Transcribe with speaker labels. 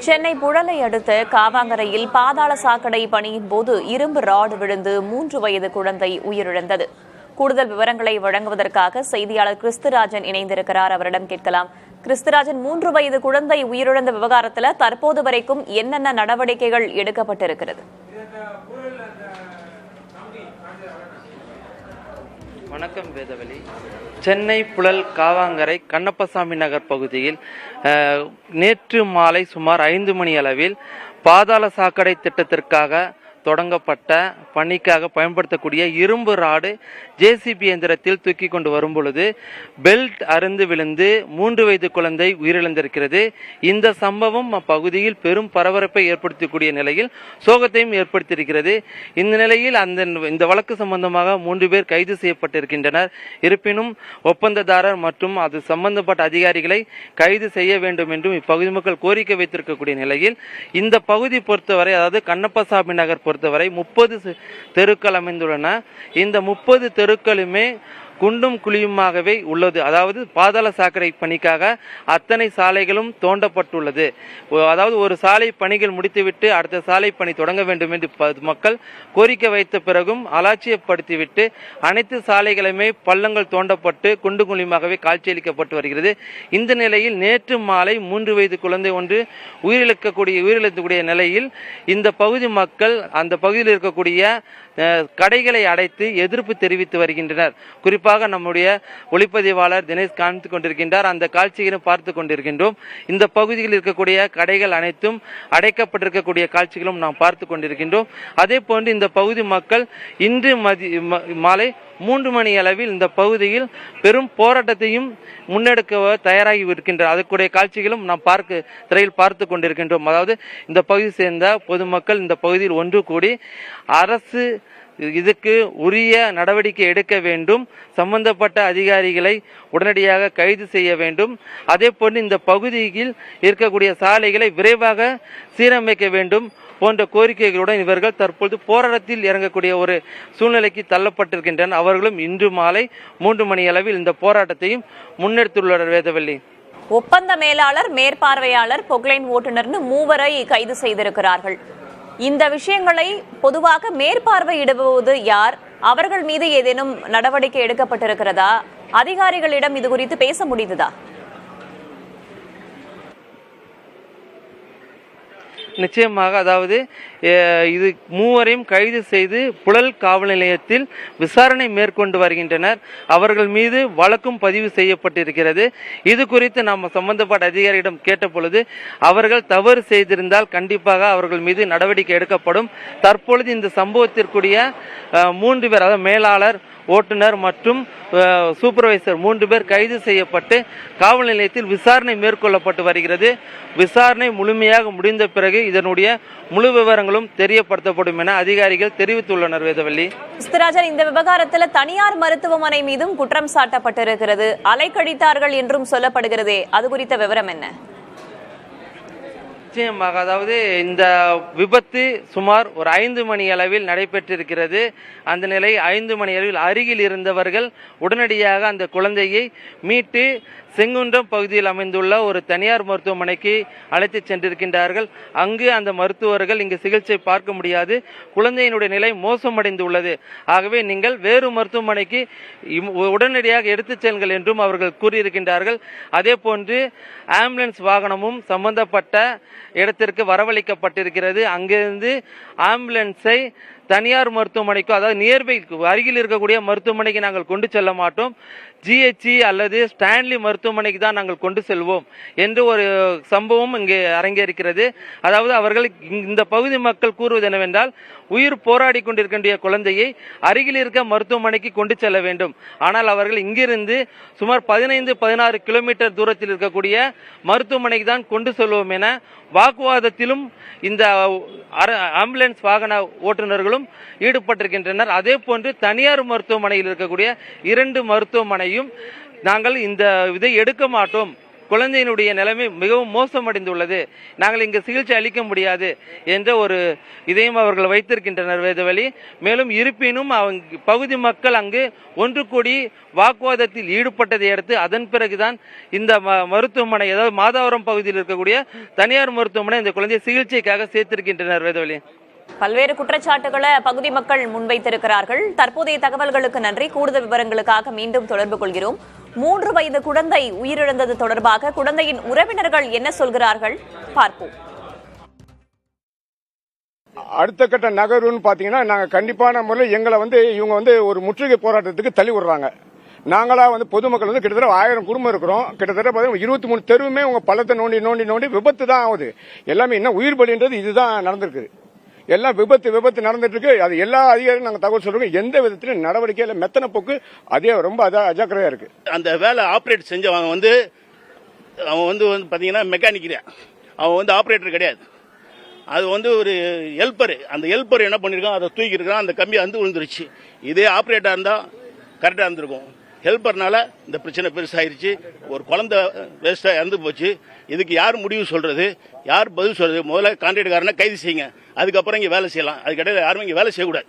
Speaker 1: சென்னை புழலை அடுத்த காவாங்கரையில் பாதாள சாக்கடை பணியின் போது இரும்பு ராடு விழுந்து 3 வயது குழந்தை உயிரிழந்தது. கூடுதல் விவரங்களை வழங்குவதற்காக செய்தியாளர் கிறிஸ்துராஜன் இணைந்திருக்கிறார். அவரிடம் கேட்கலாம். கிறிஸ்துராஜன், 3 வயது குழந்தை உயிரிழந்த விவகாரத்தில் தற்போது வரைக்கும் என்னென்ன நடவடிக்கைகள் எடுக்கப்பட்டிருக்கிறது?
Speaker 2: வணக்கம் வேதவழி. சென்னை புழல் காவாங்கரை கண்ணப்பசாமி நகர் பகுதியில் நேற்று மாலை சுமார் 5 மணி அளவில் பாதாள சாக்கடை திட்டத்திற்காக தொடங்கப்பட்ட பணிக்காக பயன்படுத்தக்கூடிய இரும்பு ராடு ஜேசிபி இயந்திரத்தில் தூக்கி கொண்டு வரும் பொழுது பெல்ட் அருந்து விழுந்து 3 வயது குழந்தை உயிரிழந்திருக்கிறது. இந்த சம்பவம் அப்பகுதியில் பெரும் பரபரப்பை ஏற்படுத்தக்கூடிய நிலையில் சோகத்தையும் ஏற்படுத்தியிருக்கிறது. இந்த நிலையில் இந்த வழக்கு சம்பந்தமாக 3 பேர் கைது செய்யப்பட்டிருக்கின்றனர். இருப்பினும் ஒப்பந்ததாரர் மற்றும் அது சம்பந்தப்பட்ட அதிகாரிகளை கைது செய்ய வேண்டும் என்றும் இப்பகுதி மக்கள் கோரிக்கை வைத்திருக்கக்கூடிய நிலையில் இந்த பகுதி பொறுத்தவரை, அதாவது கண்ணப்பசாமி நகர் பொறுத்தவரை 30 தெருக்கள் அமைந்துள்ளன. இந்த 30 தெருக்களுமே குண்டும் குழியுமாகவே உள்ளது. அதாவது பாதாள சாக்கடை பணிக்காக அத்தனை சாலைகளும் தோண்டப்பட்டுள்ளது. அதாவது ஒரு சாலை பணிகள் முடித்துவிட்டு அடுத்த சாலை பணி தொடங்க வேண்டும் என்று மக்கள் கோரிக்கை வைத்த பிறகும் அலட்சியப்படுத்திவிட்டு அனைத்து சாலைகளுமே பள்ளங்கள் தோண்டப்பட்டு குண்டு குழியுமாகவே காட்சியளிக்கப்பட்டு வருகிறது. இந்த நிலையில் நேற்று மாலை 3 வயது குழந்தை ஒன்று உயிரிழக்கக்கூடிய நிலையில் இந்த பகுதி மக்கள் அந்த பகுதியில் இருக்கக்கூடிய கடைகளை அடைத்து எதிர்ப்பு தெரிவித்து வருகின்றனர். குறிப்பாக நம்முடைய ஒளிப்பதிவாளர் தினேஷ் காண்பித்துக் கொண்டிருக்கின்றார். அந்த காட்சிகளை பார்த்து கொண்டிருக்கின்றோம். இந்த பகுதியில் இருக்கக்கூடிய கடைகள் அனைத்தும் அடைக்கப்பட்டிருக்கக்கூடிய காட்சிகளும் நாம் பார்த்து கொண்டிருக்கின்றோம். அதே போன்று இந்த பகுதி மக்கள் இன்று மாலை 3 மணி அளவில் இந்த பகுதியில் பெரும் போராட்டத்தையும் முன்னெடுக்க தயாராகி இருக்கின்றனர். அதற்குரிய காட்சிகளும் நாம் திரையில் பார்த்து கொண்டிருக்கின்றோம். அதாவது இந்த பகுதியை சேர்ந்த பொதுமக்கள் இந்த பகுதியில் ஒன்று கூடி அரசு இதுக்கு உரிய நடவடிக்கை எடுக்க வேண்டும், சம்பந்தப்பட்ட அதிகாரிகளை உடனடியாக கைது செய்ய வேண்டும், அதே போன்று இந்த பகுதியில் இருக்கக்கூடிய சாலைகளை விரைவாக சீரமைக்க வேண்டும் போன்ற கோரிக்கைகளுடன் இவர்கள் தற்போது போராட்டத்தில் இறங்கக்கூடிய ஒரு சூழ்நிலைக்கு தள்ளப்பட்டிருக்கின்றனர். அவர்களும் இன்று மாலை 3 மணி அளவில் இந்த போராட்டத்தையும் முன்னெடுத்துள்ளனர். வேதவள்ளி,
Speaker 1: ஒப்பந்த மேலாளர், மேற்பார்வையாளர், பொக்லைன் ஓட்டுநர்னு 3 கைது செய்திருக்கிறார்கள். இந்த விஷயங்களை பொதுவாக மேற்பார்வையிடுவது யார்? அவர்கள் மீது ஏதேனும் நடவடிக்கை எடுக்கப்பட்டிருக்கிறதா? அதிகாரிகளிடம் இது குறித்து பேச முடிந்ததா?
Speaker 2: நிச்சயமாக, அதாவது இது 3 கைது செய்து புழல் காவல் நிலையத்தில் விசாரணை மேற்கொண்டு வருகின்றனர். அவர்கள் மீது வழக்கும் பதிவு செய்யப்பட்டிருக்கிறது. இது குறித்து நாம் சம்பந்தப்பட்ட அதிகாரியிடம் கேட்ட பொழுது அவர்கள் தவறு செய்திருந்தால் கண்டிப்பாக அவர்கள் மீது நடவடிக்கை எடுக்கப்படும். தற்பொழுது இந்த சம்பவத்திற்குரிய 3 பேர், அதாவது மேலாளர், ஓட்டுநர் மற்றும் சூப்பர்வைசர் 3 பேர் கைது செய்யப்பட்டு காவல் நிலையத்தில் விசாரணை மேற்கொள்ளப்பட்டு வருகிறது. விசாரணை முழுமையாக முடிந்த பிறகு இதனுடைய முழு விவரங்களும் தெரியப்படுத்தப்படும் என அதிகாரிகள் தெரிவித்துள்ளனர். வேதவள்ளி,
Speaker 1: கிறிஸ்துராஜன், இந்த விவகாரத்தில் தனியார் மருத்துவமனை மீதும் குற்றம் சாட்டப்பட்டிருக்கிறது. அலைக்கழித்தார்கள் என்றும் சொல்லப்படுகிறதே, அது குறித்த விவரம் என்ன?
Speaker 2: நிச்சயமாக, அதாவது இந்த விபத்து சுமார் ஒரு 5 மணி அளவில் நடைபெற்றிருக்கிறது. அந்த நிலை 5 மணி அளவில் அருகில் இருந்தவர்கள் உடனடியாக அந்த குழந்தையை மீட்டு செங்குன்றம் பகுதியில் அமைந்துள்ள ஒரு தனியார் மருத்துவமனைக்கு அழைத்து சென்றிருக்கின்றார்கள். அங்கு அந்த மருத்துவர்கள் இங்கு சிகிச்சை பார்க்க முடியாது, குழந்தையினுடைய நிலை மோசமடைந்துள்ளது, ஆகவே நீங்கள் வேறு மருத்துவமனைக்கு உடனடியாக எடுத்துச் செல்லுங்கள் என்றும் அவர்கள் கூறியிருக்கின்றார்கள். அதே போன்று ஆம்புலன்ஸ் வாகனமும் சம்பந்தப்பட்ட இடத்திற்கு வரவழைக்கப்பட்டிருக்கிறது. அங்கிருந்து ஆம்புலன்ஸை தனியார் மருத்துவமனைக்கு, அதாவது நியர்பை அருகில் இருக்கக்கூடிய மருத்துவமனைக்கு நாங்கள் கொண்டு செல்ல மாட்டோம், ஜிஹெச்சி அல்லது ஸ்டான்லி மருத்துவமனைக்கு தான் நாங்கள் கொண்டு செல்வோம் என்று ஒரு சம்பவம் இங்கே அரங்கேறுகிறது. அதாவது அவர்கள் இந்த பகுதி மக்கள் கூறுவது என்னவென்றால், உயிர் போராடி கொண்டிருக்கின்ற குழந்தையை அருகில் இருக்க மருத்துவமனைக்கு கொண்டு செல்ல வேண்டும். ஆனால் அவர்கள் இங்கிருந்து சுமார் 15-16 கிலோமீட்டர் தூரத்தில் இருக்கக்கூடிய மருத்துவமனைக்கு தான் கொண்டு செல்வோம் என வாக்குவாதத்திலும் இந்த ஆம்புலன்ஸ் வாகன ஓட்டுநர்களும் ஈடுபட்டிருக்கின்றனர். அதே போன்று தனியார் மருத்துவமனையில் இருக்கக்கூடிய 2 மருத்துவமனையும் நாங்கள் இந்த இதை எடுக்க மாட்டோம், குழந்தையினுடைய நிலைமை மிகவும் மோசமடைந்துள்ளது, நாங்கள் இங்கு சிகிச்சை அளிக்க முடியாது என்ற ஒரு இதையும் அவர்கள் வைத்திருக்கின்றனர் வேதவழி. மேலும் இருப்பினும் அவங்க பகுதி மக்கள் அங்கு ஒன்று கூடி வாக்குவாதத்தில் ஈடுபட்டதை அடுத்து அதன் பிறகுதான் இந்த மருத்துவமனை, அதாவது மாதாவரம் பகுதியில் இருக்கக்கூடிய தனியார் மருத்துவமனை இந்த குழந்தையை சிகிச்சைக்காக சேர்த்திருக்கின்றனர் வேதவழி.
Speaker 1: பல்வேறு குற்றச்சாட்டுகளை பகுதி மக்கள் முன்வைத்திருக்கிறார்கள். தற்போதைய தகவல்களுக்கு நன்றி. கூடுதல் விவரங்களுக்காக மீண்டும் தொடர்பு கொள்கிறோம். 3 வயது குழந்தை உயிரிழந்தது தொடர்பாக குழந்தையின் உறவினர்கள் என்ன சொல்கிறார்கள் பார்ப்போம்.
Speaker 3: அடுத்த கட்ட நகர்வுன்னு பாத்தீங்கன்னா, நாங்க கண்டிப்பான முறையில் எங்களை இவங்க ஒரு முற்றுகை போராட்டத்துக்கு தள்ளி விடுறாங்க. நாங்களா பொதுமக்கள் கிட்டத்தட்ட 1000 குடும்பம் இருக்கிறோம். கிட்டத்தட்ட 23 தெருவுமே உங்க பள்ளத்தை நோண்டி நோண்டி நோண்டி விபத்து தான் ஆகுது. எல்லாமே என்ன உயிர் பலின்றது இதுதான் நடந்திருக்கு. எல்லாம் விபத்து நடந்துட்டு இருக்கு. அது எல்லா அதிகாரியும் நாங்க தகவல் சொல்றோம். எந்த விதத்திலும் நடவடிக்கை இல்ல, மெத்தன போக்கு அதே ரொம்ப அஜாக்கிரதையா இருக்கு.
Speaker 4: அந்த வேலை ஆப்ரேட் செஞ்சவங்க அவன் பாத்தீங்கன்னா மெக்கானிக், அவன் ஆப்ரேட்டர் கிடையாது. அது ஒரு ஹெல்ப்பர். அந்த ஹெல்ப்பர் என்ன பண்ணிருக்கான், அதை தூக்கி இருக்கான், அந்த கம்பி விழுந்துருச்சு. இதே ஆப்ரேட்டா இருந்தா கரெக்டா இருந்திருக்கும். ஹெல்ப்பர்னால இந்த பிரச்சனை பெருசாயிருச்சு. ஒரு குழந்தை வேஸ்டா இறந்து போச்சு. இதுக்கு யார் முடிவு சொல்றது, யார் பதில் சொல்றது? முதல்ல கான்ட்ராக்ட்காரனை கைது செய்யுங்க, அதுக்கப்புறம் இங்க வேலை செய்யலாம். அதுக்கிடையில யாரும் இங்க வேலை செய்யக்கூடாது.